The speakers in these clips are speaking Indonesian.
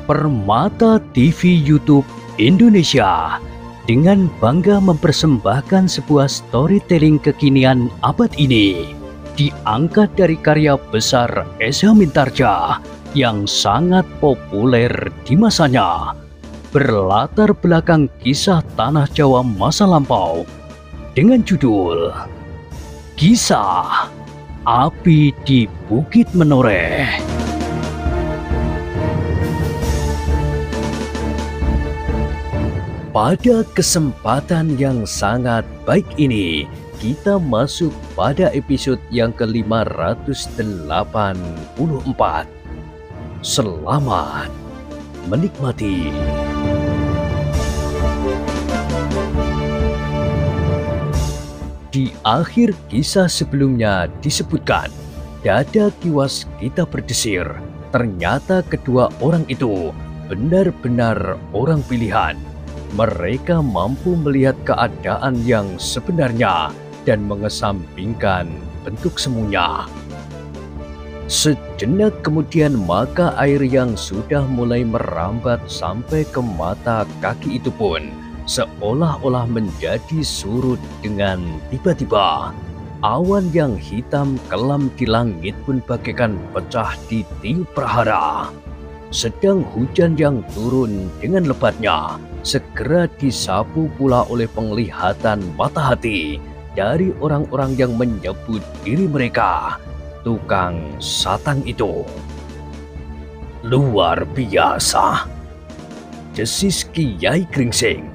Permata TV YouTube Indonesia dengan bangga mempersembahkan sebuah storytelling kekinian abad ini, diangkat dari karya besar Esa Mintarja yang sangat populer di masanya, berlatar belakang kisah tanah Jawa masa lampau dengan judul Kisah Api di Bukit Menoreh. Pada kesempatan yang sangat baik ini, kita masuk pada episode yang ke-584. Selamat menikmati. Di akhir kisah sebelumnya disebutkan, dada kiwas kita berdesir. Ternyata kedua orang itu benar-benar orang pilihan. Mereka mampu melihat keadaan yang sebenarnya dan mengesampingkan bentuk semuanya. Sejenak kemudian maka air yang sudah mulai merambat sampai ke mata kaki itu pun seolah-olah menjadi surut dengan tiba-tiba. Awan yang hitam kelam di langit pun bagaikan pecah di tiup prahara. Sedang hujan yang turun dengan lebatnya segera disapu pula oleh penglihatan mata hati dari orang-orang yang menyebut diri mereka tukang satang itu. Luar biasa, desis Kiai Gringsing.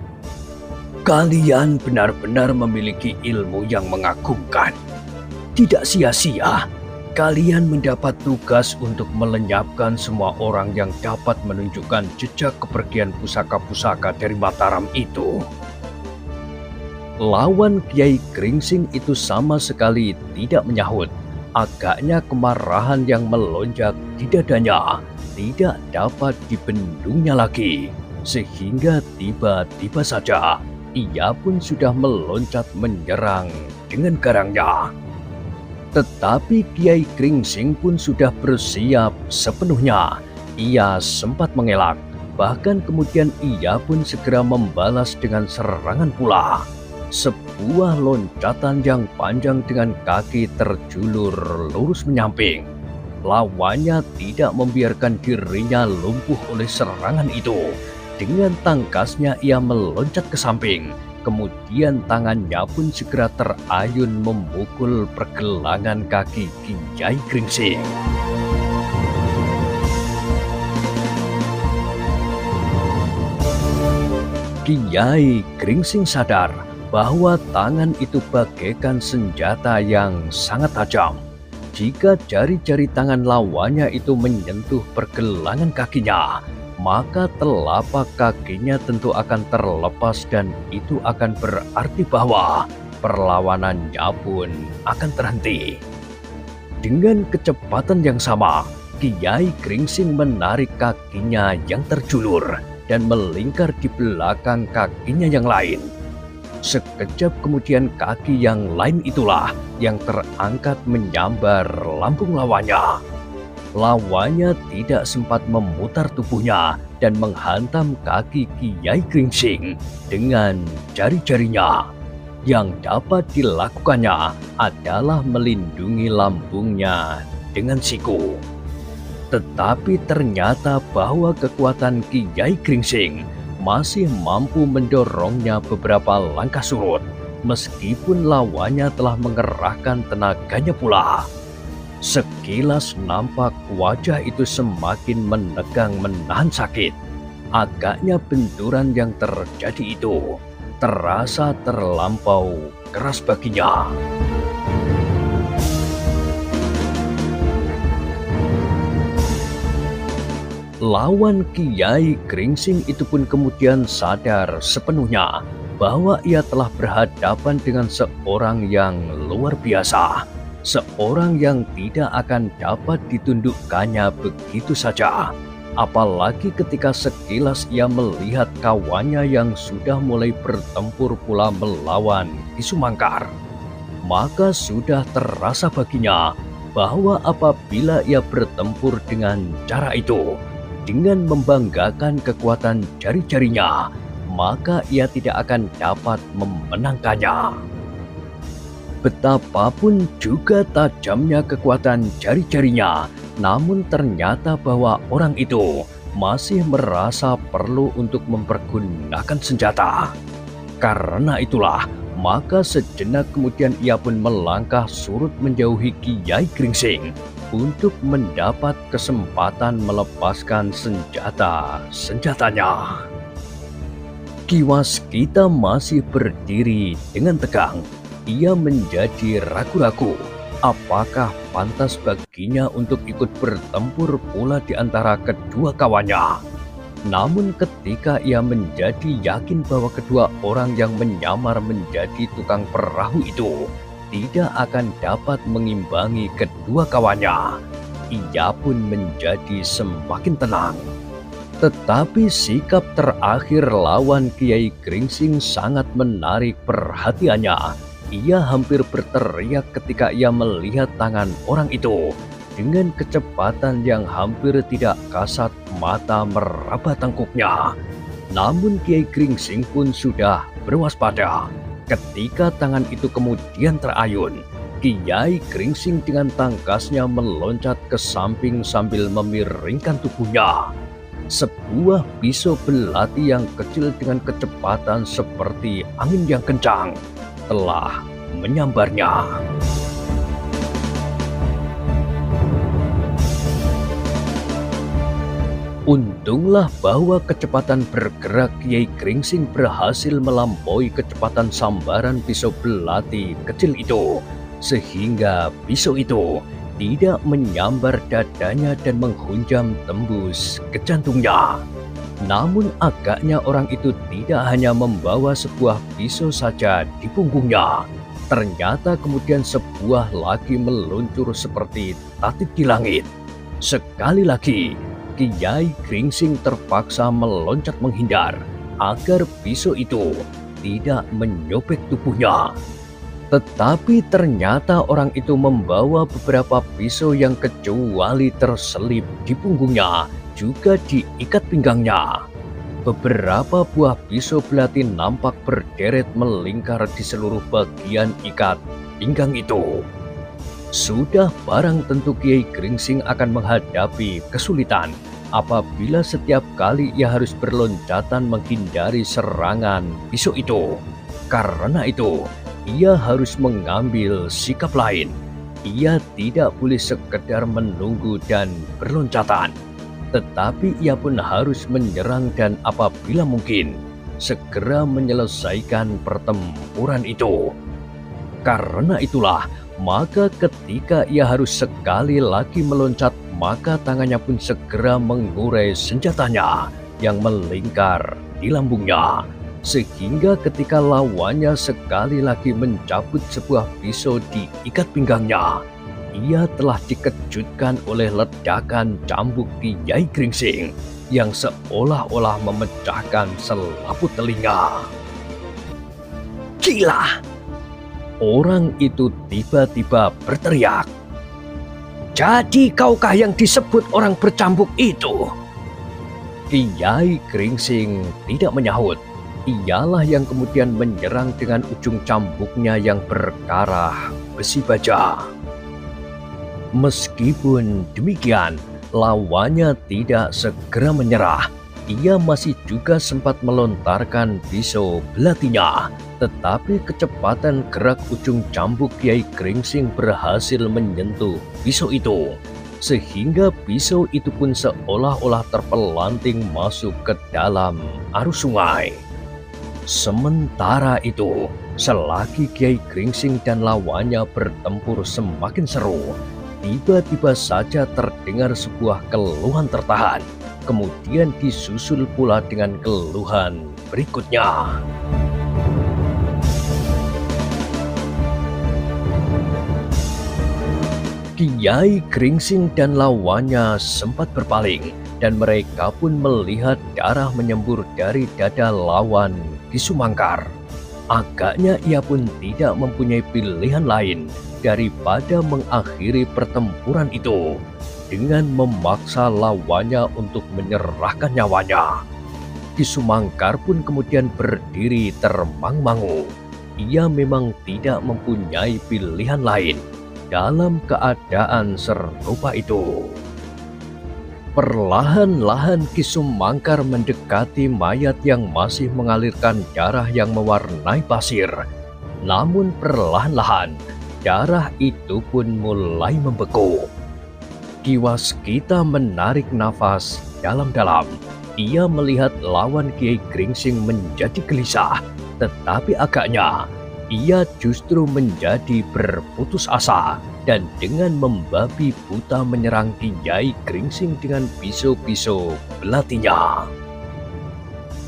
Kalian benar-benar memiliki ilmu yang mengagumkan. Tidak sia-sia kalian mendapat tugas untuk melenyapkan semua orang yang dapat menunjukkan jejak kepergian pusaka-pusaka dari Mataram itu. Lawan Kiai Gringsing itu sama sekali tidak menyahut. Agaknya kemarahan yang melonjak di dadanya tidak dapat dibendungnya lagi, sehingga tiba-tiba saja ia pun sudah meloncat menyerang dengan garangnya. Tetapi Kiai Gringsing pun sudah bersiap sepenuhnya. Ia sempat mengelak, bahkan kemudian ia pun segera membalas dengan serangan pula. Sebuah loncatan yang panjang dengan kaki terjulur lurus menyamping. Lawannya tidak membiarkan dirinya lumpuh oleh serangan itu. Dengan tangkasnya ia meloncat ke samping. Kemudian tangannya pun segera terayun memukul pergelangan kaki Kiai Gringsing. Kiai Gringsing sadar bahwa tangan itu bagaikan senjata yang sangat tajam. Jika jari-jari tangan lawannya itu menyentuh pergelangan kakinya, maka telapak kakinya tentu akan terlepas dan itu akan berarti bahwa perlawanannya pun akan terhenti. Dengan kecepatan yang sama, Kiai Gringsing menarik kakinya yang terjulur dan melingkar di belakang kakinya yang lain. Sekejap kemudian kaki yang lain itulah yang terangkat menyambar lambung lawannya. Lawannya tidak sempat memutar tubuhnya dan menghantam kaki Kiai Gringsing dengan jari-jarinya. Yang dapat dilakukannya adalah melindungi lambungnya dengan siku. Tetapi ternyata bahwa kekuatan Kiai Gringsing masih mampu mendorongnya beberapa langkah surut, meskipun lawannya telah mengerahkan tenaganya pula. Sekilas nampak wajah itu semakin menegang menahan sakit. Agaknya benturan yang terjadi itu terasa terlampau keras baginya. Lawan Kiai Gringsing itu pun kemudian sadar sepenuhnya bahwa ia telah berhadapan dengan seorang yang luar biasa. Seorang yang tidak akan dapat ditundukkannya begitu saja. Apalagi ketika sekilas ia melihat kawannya yang sudah mulai bertempur pula melawan Ki Sumangkar. Maka sudah terasa baginya bahwa apabila ia bertempur dengan cara itu, dengan membanggakan kekuatan jari-jarinya, maka ia tidak akan dapat memenangkannya. Betapapun juga tajamnya kekuatan jari-jarinya, namun ternyata bahwa orang itu masih merasa perlu untuk mempergunakan senjata. Karena itulah, maka sejenak kemudian ia pun melangkah surut menjauhi Kiai Gringsing untuk mendapat kesempatan melepaskan senjatanya. Kiwas kita masih berdiri dengan tegang. Ia menjadi ragu-ragu apakah pantas baginya untuk ikut bertempur pula di antara kedua kawannya. Namun ketika ia menjadi yakin bahwa kedua orang yang menyamar menjadi tukang perahu itu tidak akan dapat mengimbangi kedua kawannya, ia pun menjadi semakin tenang. Tetapi sikap terakhir lawan Kiai Gringsing sangat menarik perhatiannya. Ia hampir berteriak ketika ia melihat tangan orang itu dengan kecepatan yang hampir tidak kasat mata meraba tengkuknya. Namun Kiai Gringsing pun sudah berwaspada. Ketika tangan itu kemudian terayun, Kiai Gringsing dengan tangkasnya meloncat ke samping sambil memiringkan tubuhnya. Sebuah pisau belati yang kecil dengan kecepatan seperti angin yang kencang telah menyambarnya. Untunglah bahwa kecepatan bergerak Kiai Gringsing berhasil melampaui kecepatan sambaran pisau belati kecil itu, sehingga pisau itu tidak menyambar dadanya dan menghunjam tembus ke jantungnya. Namun agaknya orang itu tidak hanya membawa sebuah pisau saja di punggungnya. Ternyata kemudian sebuah lagi meluncur seperti tatip di langit. Sekali lagi, Kiai Gringsing terpaksa meloncat menghindar agar pisau itu tidak menyobek tubuhnya. Tetapi ternyata orang itu membawa beberapa pisau yang kecuali terselip di punggungnya, juga diikat pinggangnya. Beberapa buah pisau belati nampak berderet melingkar di seluruh bagian ikat pinggang itu. Sudah barang tentu Kiai Gringsing akan menghadapi kesulitan apabila setiap kali ia harus berloncatan menghindari serangan pisau itu. Karena itu, ia harus mengambil sikap lain. Ia tidak boleh sekedar menunggu dan berloncatan, tetapi ia pun harus menyerang dan apabila mungkin segera menyelesaikan pertempuran itu. Karena itulah, maka ketika ia harus sekali lagi meloncat, maka tangannya pun segera mengurai senjatanya yang melingkar di lambungnya. Sehingga ketika lawannya sekali lagi mencabut sebuah pisau di ikat pinggangnya, ia telah dikejutkan oleh ledakan cambuk Kiai Gringsing yang seolah-olah memecahkan selaput telinga. Gila! Orang itu tiba-tiba berteriak. Jadi kaukah yang disebut orang bercambuk itu? Kiai Gringsing tidak menyahut. Ialah yang kemudian menyerang dengan ujung cambuknya yang berkarah besi baja. Meskipun demikian, lawannya tidak segera menyerah. Ia masih juga sempat melontarkan pisau belatinya, tetapi kecepatan gerak ujung cambuk Kiai Gringsing berhasil menyentuh pisau itu, sehingga pisau itu pun seolah-olah terpelanting masuk ke dalam arus sungai. Sementara itu, selagi Kiai Gringsing dan lawannya bertempur semakin seru, tiba-tiba saja terdengar sebuah keluhan tertahan. Kemudian disusul pula dengan keluhan berikutnya. Kiai Gringsing dan lawannya sempat berpaling, dan mereka pun melihat darah menyembur dari dada lawan Ki Sumangkar. Agaknya ia pun tidak mempunyai pilihan lain daripada mengakhiri pertempuran itu dengan memaksa lawannya untuk menyerahkan nyawanya. Ki Sumangkar pun kemudian berdiri termangu-mangu. Ia memang tidak mempunyai pilihan lain dalam keadaan serupa itu. Perlahan-lahan Ki Sumangkar mendekati mayat yang masih mengalirkan darah yang mewarnai pasir. Namun perlahan-lahan darah itu pun mulai membeku. Ki Waskita menarik nafas dalam-dalam. Ia melihat lawan Kiai Gringsing menjadi gelisah, tetapi agaknya ia justru menjadi berputus asa dan dengan membabi buta menyerang Kiai Gringsing dengan pisau-pisau belatinya.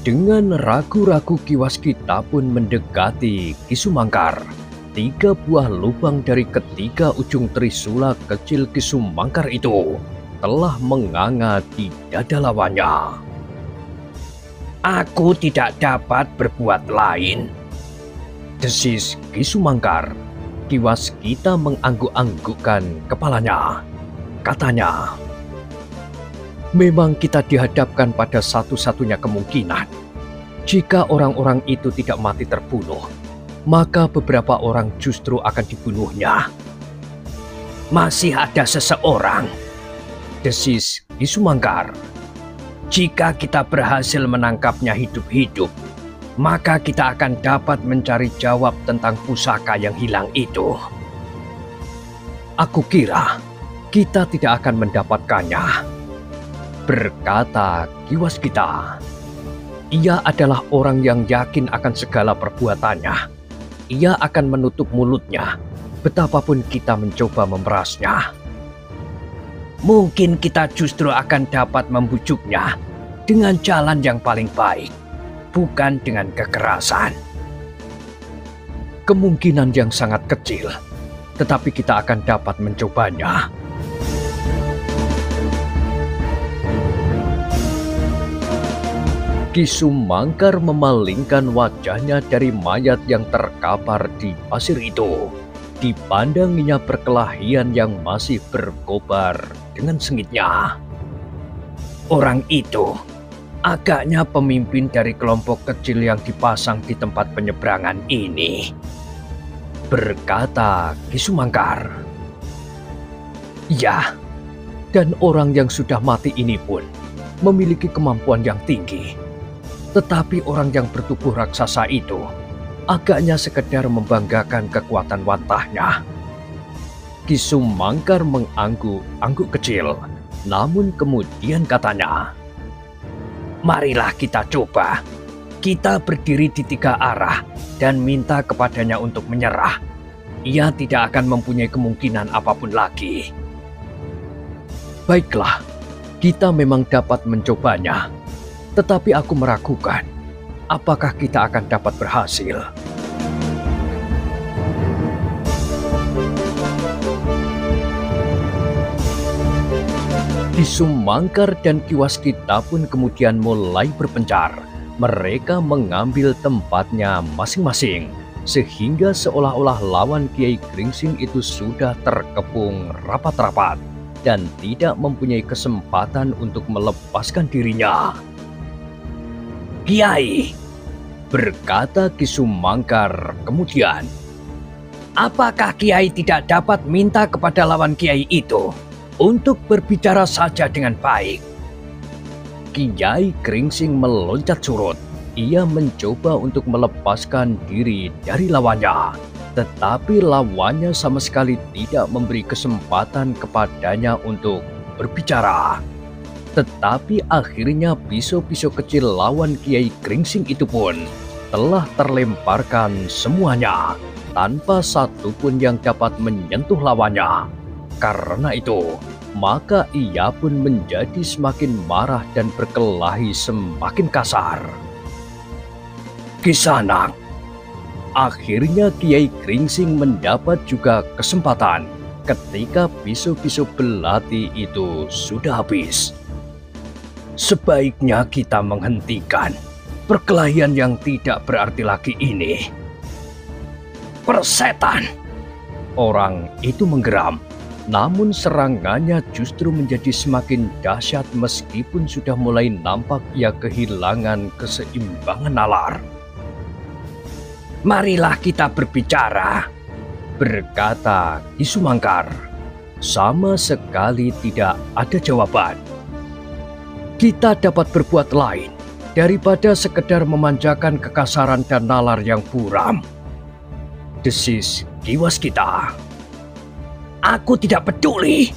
Dengan ragu-ragu Ki Waskita pun mendekati Ki Sumangkar. 3 buah lubang dari ketiga ujung trisula kecil Ki Sumangkar itu telah menganga di dada lawannya. "Aku tidak dapat berbuat lain," desis Ki Sumangkar. Ki Waskita mengangguk-anggukkan kepalanya. Katanya, "Memang kita dihadapkan pada satu-satunya kemungkinan. Jika orang-orang itu tidak mati terbunuh, maka beberapa orang justru akan dibunuhnya." "Masih ada seseorang," desis Ki Sumangkar. "Jika kita berhasil menangkapnya hidup-hidup, maka kita akan dapat mencari jawab tentang pusaka yang hilang itu." "Aku kira kita tidak akan mendapatkannya," berkata Ki Waskita. "Ia adalah orang yang yakin akan segala perbuatannya. Ia akan menutup mulutnya, betapapun kita mencoba memerasnya." "Mungkin kita justru akan dapat membujuknya dengan jalan yang paling baik, bukan dengan kekerasan." "Kemungkinan yang sangat kecil, tetapi kita akan dapat mencobanya." Ki Sumangkar memalingkan wajahnya dari mayat yang terkapar di pasir itu. Dipandanginya perkelahian yang masih berkobar dengan sengitnya. "Orang itu agaknya pemimpin dari kelompok kecil yang dipasang di tempat penyeberangan ini," berkata Ki Sumangkar. "Ya, dan orang yang sudah mati ini pun memiliki kemampuan yang tinggi. Tetapi orang yang bertubuh raksasa itu agaknya sekedar membanggakan kekuatan watahnya." Ki Sumangkar mengangguk-angguk kecil, namun kemudian katanya, "Marilah kita coba. Kita berdiri di 3 arah dan minta kepadanya untuk menyerah. Ia tidak akan mempunyai kemungkinan apapun lagi." "Baiklah, kita memang dapat mencobanya. Tetapi aku meragukan apakah kita akan dapat berhasil." Ki Sumangkar dan Ki Waskita pun kemudian mulai berpencar. Mereka mengambil tempatnya masing-masing, sehingga seolah-olah lawan Kiai Gringsing itu sudah terkepung rapat-rapat dan tidak mempunyai kesempatan untuk melepaskan dirinya. "Kiai," berkata Ki Sumangkar kemudian, "apakah Kiai tidak dapat minta kepada lawan Kiai itu untuk berbicara saja dengan baik?" Kiai Gringsing meloncat surut. Ia mencoba untuk melepaskan diri dari lawannya, tetapi lawannya sama sekali tidak memberi kesempatan kepadanya untuk berbicara. Tetapi akhirnya pisau-pisau kecil lawan Kiai Gringsing itu pun telah terlemparkan semuanya, tanpa satu pun yang dapat menyentuh lawannya. Karena itu, maka ia pun menjadi semakin marah dan berkelahi semakin kasar. "Kisanak," akhirnya Kiai Gringsing mendapat juga kesempatan ketika pisau-pisau belati itu sudah habis. "Sebaiknya kita menghentikan perkelahian yang tidak berarti lagi ini." "Persetan!" Orang itu menggeram, namun serangannya justru menjadi semakin dahsyat meskipun sudah mulai nampak ia kehilangan keseimbangan nalar. "Marilah kita berbicara," berkata Ki Sumangkar. Sama sekali tidak ada jawaban. "Kita dapat berbuat lain daripada sekedar memanjakan kekasaran dan nalar yang buram," desis Ki Waskita. "Aku tidak peduli,"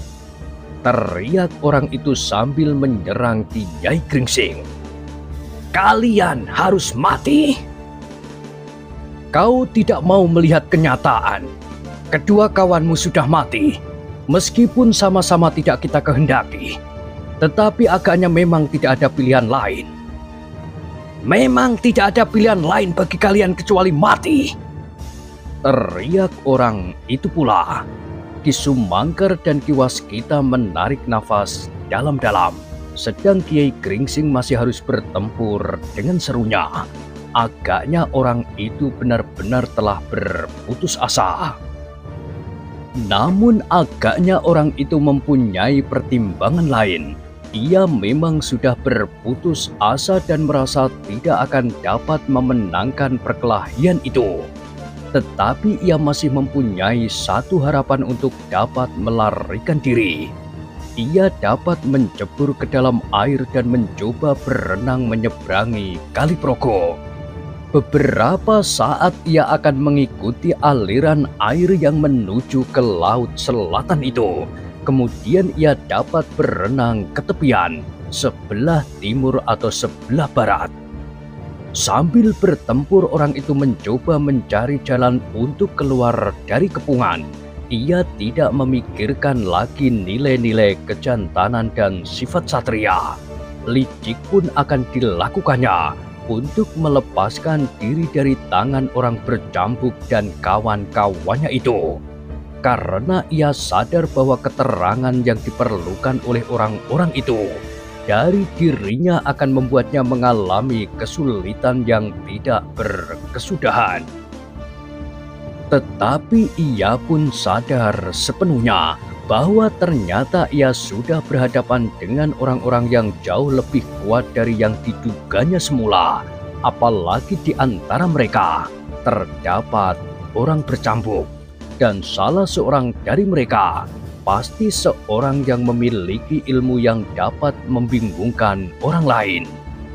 teriak orang itu sambil menyerang Kiai Gringsing. "Kalian harus mati." "Kau tidak mau melihat kenyataan. Kedua kawanmu sudah mati, meskipun sama-sama tidak kita kehendaki. Tetapi agaknya memang tidak ada pilihan lain." "Memang tidak ada pilihan lain bagi kalian kecuali mati," teriak orang itu pula. Ki Sumangkar dan Ki Waskita menarik nafas dalam-dalam, sedang Kiai Gringsing masih harus bertempur dengan serunya. Agaknya orang itu benar-benar telah berputus asa. Namun agaknya orang itu mempunyai pertimbangan lain. Ia memang sudah berputus asa dan merasa tidak akan dapat memenangkan perkelahian itu. Tetapi ia masih mempunyai satu harapan untuk dapat melarikan diri. Ia dapat mencebur ke dalam air dan mencoba berenang menyeberangi Kali Progo. Beberapa saat ia akan mengikuti aliran air yang menuju ke laut selatan itu. Kemudian ia dapat berenang ke tepian, sebelah timur atau sebelah barat. Sambil bertempur, orang itu mencoba mencari jalan untuk keluar dari kepungan. Ia tidak memikirkan lagi nilai-nilai kejantanan dan sifat satria. Licik pun akan dilakukannya untuk melepaskan diri dari tangan orang bercambuk dan kawan-kawannya itu. Karena ia sadar bahwa keterangan yang diperlukan oleh orang-orang itu dari dirinya akan membuatnya mengalami kesulitan yang tidak berkesudahan. Tetapi ia pun sadar sepenuhnya bahwa ternyata ia sudah berhadapan dengan orang-orang yang jauh lebih kuat dari yang diduganya semula. Apalagi di antara mereka terdapat orang bercambuk, dan salah seorang dari mereka pasti seorang yang memiliki ilmu yang dapat membingungkan orang lain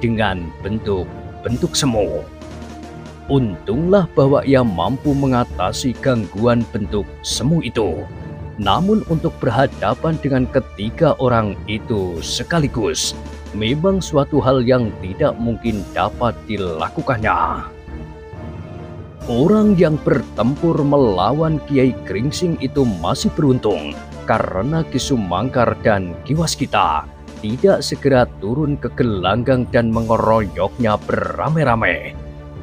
dengan bentuk-bentuk semu. Untunglah bahwa ia mampu mengatasi gangguan bentuk semu itu. Namun untuk berhadapan dengan ketiga orang itu sekaligus memang suatu hal yang tidak mungkin dapat dilakukannya. Orang yang bertempur melawan Kiai Gringsing itu masih beruntung karena Ki Sumangkar dan Ki Waskita tidak segera turun ke gelanggang dan mengeroyoknya beramai-ramai.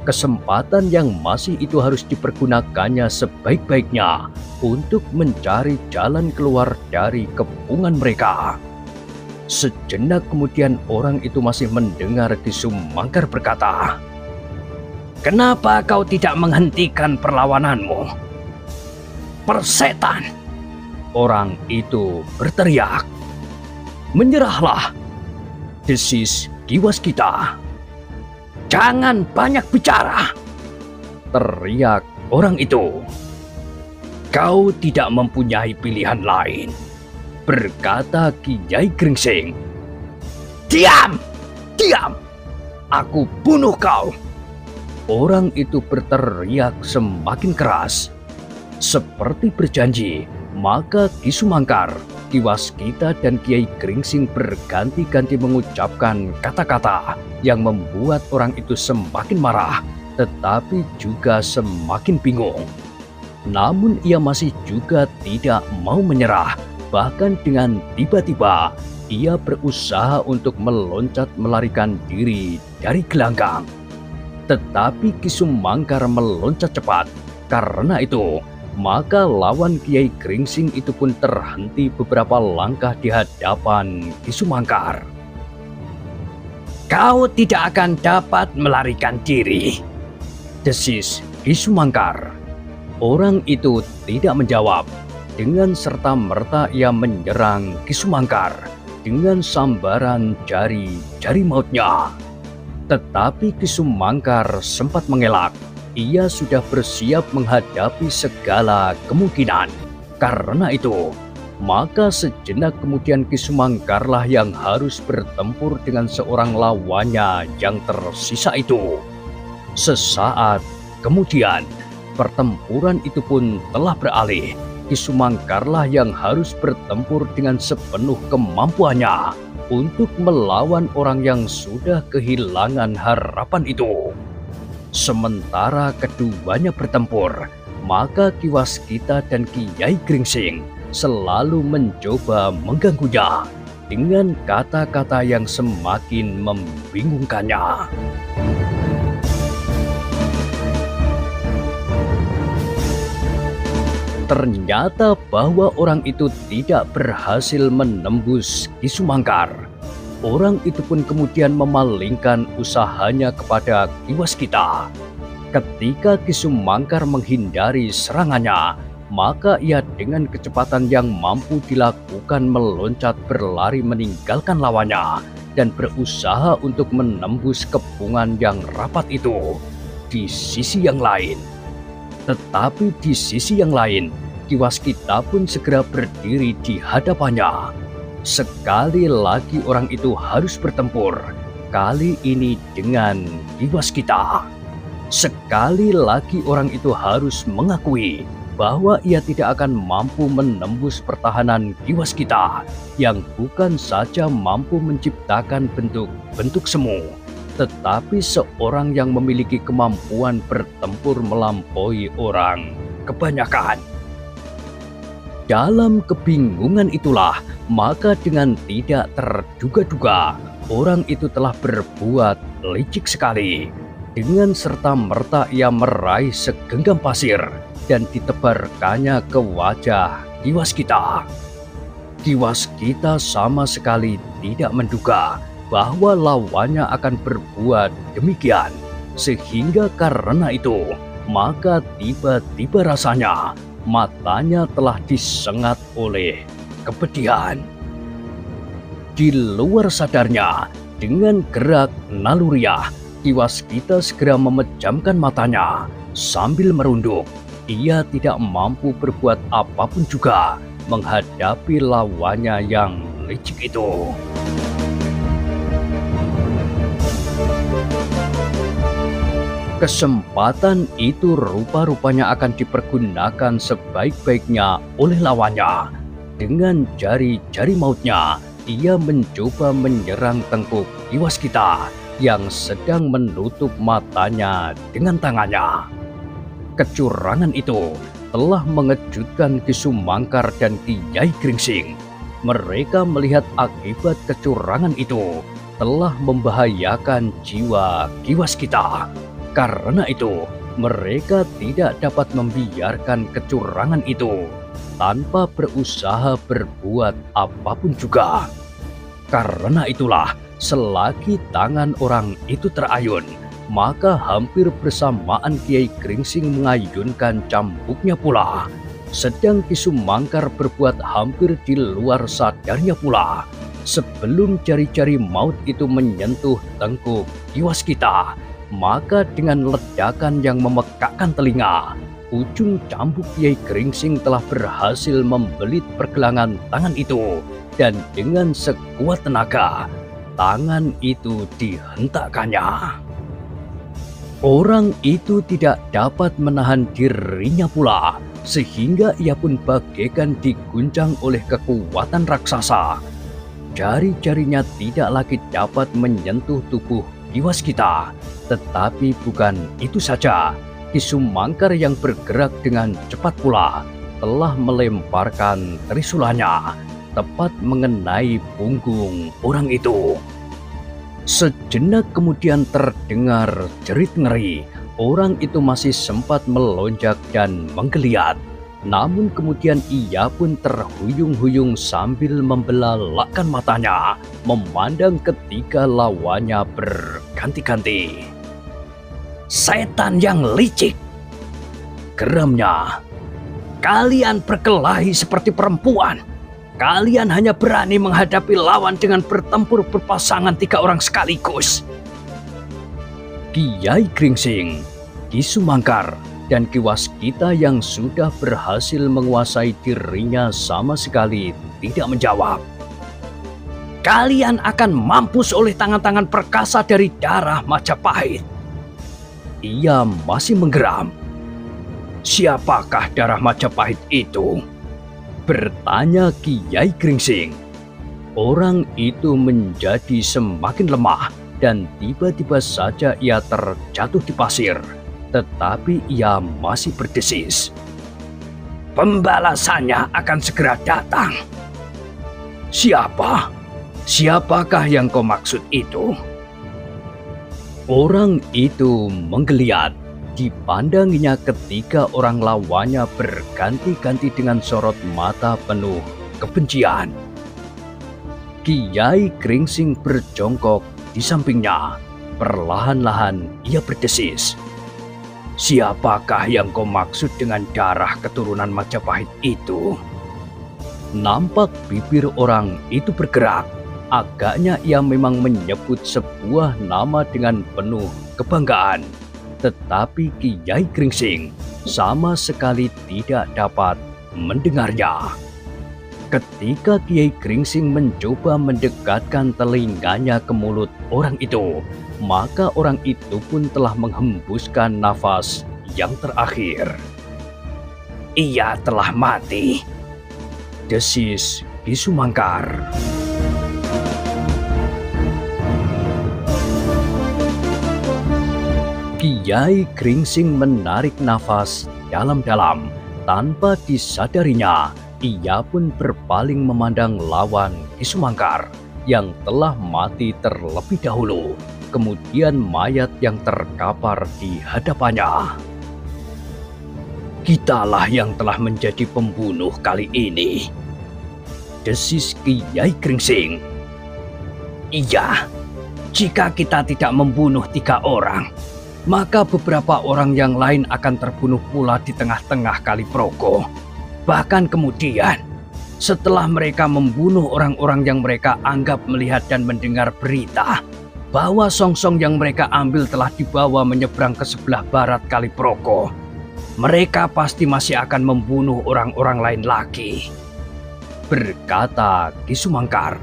Kesempatan yang masih itu harus dipergunakannya sebaik-baiknya untuk mencari jalan keluar dari kepungan mereka. Sejenak kemudian orang itu masih mendengar Ki Sumangkar berkata, "Kenapa kau tidak menghentikan perlawananmu?" "Persetan!" orang itu berteriak. "Menyerahlah!" desis Ki Waskita. "Jangan banyak bicara!" teriak orang itu. "Kau tidak mempunyai pilihan lain," berkata Kiai Gringsing. "Diam! Diam! Aku bunuh kau!" Orang itu berteriak semakin keras. Seperti berjanji, maka Ki Sumangkar, Ki Waskita dan Kiai Gringsing berganti-ganti mengucapkan kata-kata yang membuat orang itu semakin marah, tetapi juga semakin bingung. Namun ia masih juga tidak mau menyerah. Bahkan dengan tiba-tiba ia berusaha untuk meloncat melarikan diri dari gelanggang. Tetapi Ki Sumangkar meloncat cepat. Karena itu, maka lawan Kiai Gringsing itu pun terhenti beberapa langkah di hadapan Ki Sumangkar. "Kau tidak akan dapat melarikan diri," desis Ki Sumangkar. Orang itu tidak menjawab. Dengan serta-merta ia menyerang Kisumangkar dengan sambaran jari-jari mautnya. Tetapi Kisumangkar sempat mengelak. Ia sudah bersiap menghadapi segala kemungkinan. Karena itu, maka sejenak kemudian Kisumangkarlah yang harus bertempur dengan seorang lawannya yang tersisa itu. Sesaat kemudian, pertempuran itu pun telah beralih. Kisumangkarlah yang harus bertempur dengan sepenuh kemampuannya untuk melawan orang yang sudah kehilangan harapan itu. Sementara keduanya bertempur, maka Ki Waskita dan Kiai Gringsing selalu mencoba mengganggunya dengan kata-kata yang semakin membingungkannya. Ternyata bahwa orang itu tidak berhasil menembus Kisumangkar. Orang itu pun kemudian memalingkan usahanya kepada Ki Waskita. Ketika Kisumangkar menghindari serangannya, maka ia dengan kecepatan yang mampu dilakukan meloncat berlari meninggalkan lawannya dan berusaha untuk menembus kepungan yang rapat itu. Di sisi yang lain, Tetapi di sisi yang lain, Ki Waskita pun segera berdiri di hadapannya. Sekali lagi orang itu harus bertempur, kali ini dengan Ki Waskita. Sekali lagi orang itu harus mengakui bahwa ia tidak akan mampu menembus pertahanan Ki Waskita yang bukan saja mampu menciptakan bentuk-bentuk semu, tetapi seorang yang memiliki kemampuan bertempur melampaui orang kebanyakan. Dalam kebingungan itulah, maka dengan tidak terduga-duga, orang itu telah berbuat licik sekali. Dengan serta-merta ia meraih segenggam pasir dan ditebarkannya ke wajah Ki Waskita. Ki Waskita sama sekali tidak menduga bahwa lawannya akan berbuat demikian, sehingga karena itu maka tiba-tiba rasanya matanya telah disengat oleh kepedihan. Di luar sadarnya, dengan gerak naluriah, Ki Waskita segera memejamkan matanya sambil merunduk. Ia tidak mampu berbuat apapun juga menghadapi lawannya yang licik itu. Kesempatan itu rupa-rupanya akan dipergunakan sebaik-baiknya oleh lawannya. Dengan jari-jari mautnya, ia mencoba menyerang tengkuk Ki Waskita yang sedang menutup matanya dengan tangannya. Kecurangan itu telah mengejutkan Kisumangkar dan Kiai Gringsing. Mereka melihat akibat kecurangan itu telah membahayakan jiwa Ki Waskita. Karena itu, mereka tidak dapat membiarkan kecurangan itu tanpa berusaha berbuat apapun juga. Karena itulah, selagi tangan orang itu terayun, maka hampir bersamaan Kiai Gringsing mengayunkan cambuknya pula. Sedang Kisumangkar berbuat hampir di luar sadarnya pula. Sebelum jari-jari maut itu menyentuh tengkuk Ki Waskita, maka dengan ledakan yang memekakkan telinga, ujung cambuk Kiai Gringsing telah berhasil membelit pergelangan tangan itu, dan dengan sekuat tenaga, tangan itu dihentakkannya. Orang itu tidak dapat menahan dirinya pula, sehingga ia pun bagaikan diguncang oleh kekuatan raksasa. Jari-jarinya tidak lagi dapat menyentuh tubuh Ki Waskita, tetapi bukan itu saja. Kisumangkar yang bergerak dengan cepat pula telah melemparkan trisulanya tepat mengenai punggung orang itu. Sejenak kemudian terdengar jerit ngeri. Orang itu masih sempat melonjak dan menggeliat. Namun kemudian ia pun terhuyung-huyung sambil membelalakkan matanya, memandang ketiga lawannya berganti-ganti. Setan yang licik! geramnya. Kalian berkelahi seperti perempuan. Kalian hanya berani menghadapi lawan dengan bertempur berpasangan 3 orang sekaligus. Kiai Gringsing, Ki Sumangkar, dan Ki Waskita yang sudah berhasil menguasai dirinya sama sekali tidak menjawab. Kalian akan mampus oleh tangan-tangan perkasa dari darah Majapahit. Ia masih menggeram. Siapakah darah Majapahit itu? Bertanya Kiai Gringsing. Orang itu menjadi semakin lemah dan tiba-tiba saja ia terjatuh di pasir. Tetapi ia masih berdesis. Pembalasannya akan segera datang. Siapa? Siapakah yang kau maksud itu? Orang itu menggeliat. Dipandanginya ketiga orang lawannya berganti-ganti dengan sorot mata penuh kebencian. Kiai Gringsing berjongkok di sampingnya. Perlahan-lahan ia berdesis. Siapakah yang kau maksud dengan darah keturunan Majapahit itu? Nampak bibir orang itu bergerak. Agaknya ia memang menyebut sebuah nama dengan penuh kebanggaan. Tetapi Kiai Gringsing sama sekali tidak dapat mendengarnya. Ketika Kiai Gringsing mencoba mendekatkan telinganya ke mulut orang itu, maka orang itu pun telah menghembuskan nafas yang terakhir. Ia telah mati, desis Ki Sumangkar. Kiai Gringsing menarik nafas dalam-dalam. Tanpa disadarinya, ia pun berpaling memandang lawan Ki Sumangkar yang telah mati terlebih dahulu. Kemudian mayat yang terkapar di hadapannya. Kitalah yang telah menjadi pembunuh kali ini, desis Kiai Gringsing. Iya, jika kita tidak membunuh 3 orang, maka beberapa orang yang lain akan terbunuh pula di tengah-tengah Kali Progo. Bahkan kemudian, setelah mereka membunuh orang-orang yang mereka anggap melihat dan mendengar berita bahwa songsong yang mereka ambil telah dibawa menyeberang ke sebelah barat Kali Progo, mereka pasti masih akan membunuh orang-orang lain lagi, berkata Ki Sumangkar.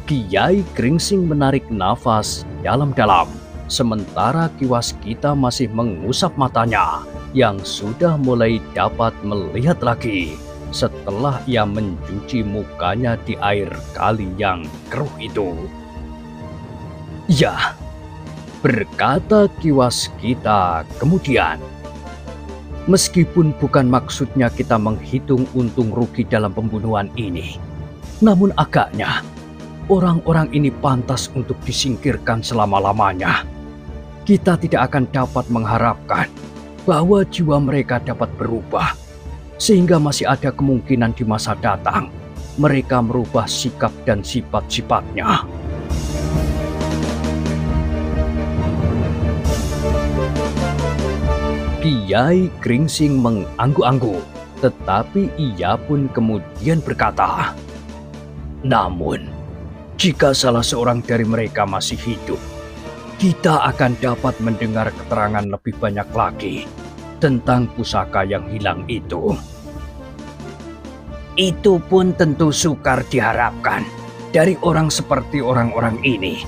Kiai Gringsing menarik nafas dalam-dalam. Sementara Ki Waskita masih mengusap matanya yang sudah mulai dapat melihat lagi setelah ia mencuci mukanya di air kali yang keruh itu. Ya, berkata Ki Waskita kemudian. Meskipun bukan maksudnya kita menghitung untung rugi dalam pembunuhan ini, namun agaknya orang-orang ini pantas untuk disingkirkan selama-lamanya. Kita tidak akan dapat mengharapkan bahwa jiwa mereka dapat berubah, sehingga masih ada kemungkinan di masa datang mereka merubah sikap dan sifat-sifatnya. Kiai Gringsing mengangguk-angguk, tetapi ia pun kemudian berkata, namun, jika salah seorang dari mereka masih hidup, kita akan dapat mendengar keterangan lebih banyak lagi tentang pusaka yang hilang itu. Itu pun tentu sukar diharapkan dari orang seperti orang-orang ini.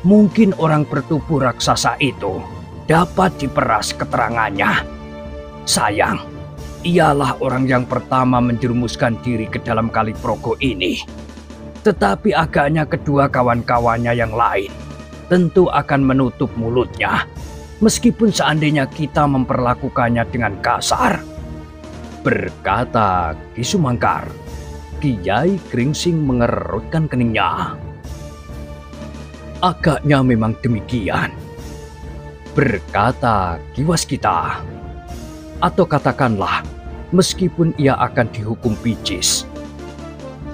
Mungkin orang bertubuh raksasa itu dapat diperas keterangannya. Sayang, ialah orang yang pertama menjerumuskan diri ke dalam Kali Progo ini. Tetapi agaknya kedua kawan-kawannya yang lain tentu akan menutup mulutnya, meskipun seandainya kita memperlakukannya dengan kasar, berkata Ki Sumangkar. Kiai Gringsing mengerutkan keningnya. Agaknya memang demikian, berkata Ki Waskita. Atau katakanlah, meskipun ia akan dihukum picis.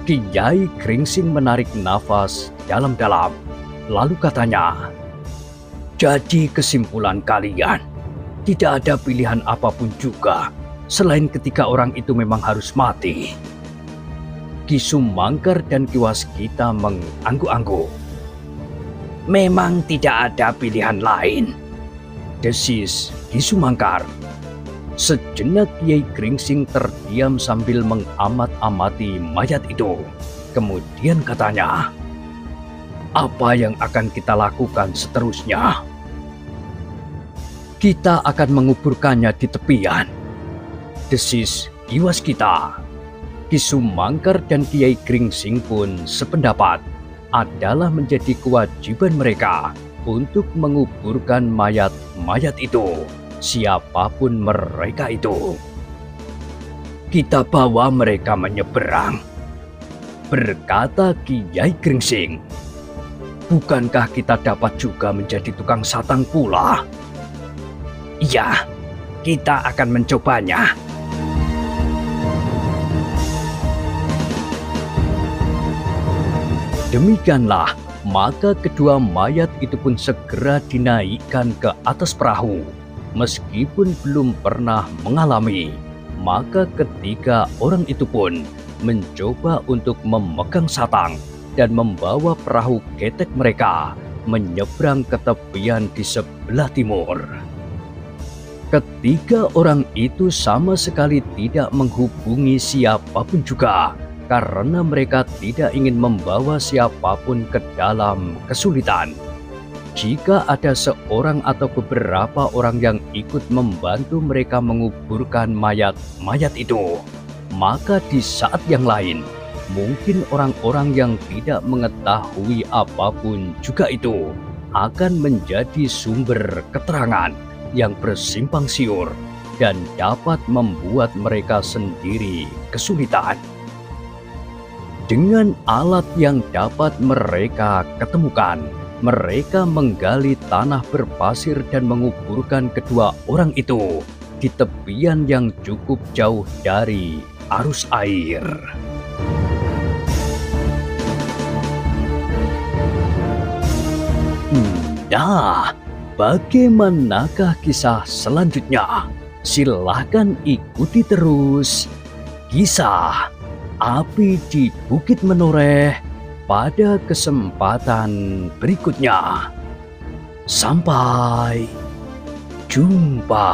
Kiai Gringsing menarik nafas dalam-dalam. Lalu katanya, jadi kesimpulan kalian, Tidak ada pilihan apapun juga, selain ketika orang itu memang harus mati. Ki Sumangkar dan Ki Waskita mengangguk-angguk. Memang tidak ada pilihan lain, desis Ki Sumangkar. Sejenak Kiai Gringsing terdiam sambil mengamat-amati mayat itu. Kemudian katanya, apa yang akan kita lakukan seterusnya? Kita akan menguburkannya di tepian, desis Ki Waskita. Ki Sumangkar dan Kiai Gringsing pun sependapat adalah menjadi kewajiban mereka untuk menguburkan mayat-mayat itu, siapapun mereka itu. Kita bawa mereka menyeberang, berkata Kiai Gringsing. Bukankah kita dapat juga menjadi tukang satang pula? Iya, kita akan mencobanya. Demikianlah, maka kedua mayat itu pun segera dinaikkan ke atas perahu. Meskipun belum pernah mengalami, maka ketiga orang itu pun mencoba untuk memegang satang dan membawa perahu ketek mereka menyeberang ke tepian di sebelah timur. Ketiga orang itu sama sekali tidak menghubungi siapapun juga, karena mereka tidak ingin membawa siapapun ke dalam kesulitan. Jika ada seorang atau beberapa orang yang ikut membantu mereka menguburkan mayat-mayat itu, maka di saat yang lain, mungkin orang-orang yang tidak mengetahui apapun juga itu akan menjadi sumber keterangan yang bersimpang siur dan dapat membuat mereka sendiri kesulitan. Dengan alat yang dapat mereka ketemukan, mereka menggali tanah berpasir dan menguburkan kedua orang itu di tepian yang cukup jauh dari arus air. Nah, bagaimanakah kisah selanjutnya? Silahkan ikuti terus kisah Api di Bukit Menoreh pada kesempatan berikutnya. Sampai jumpa.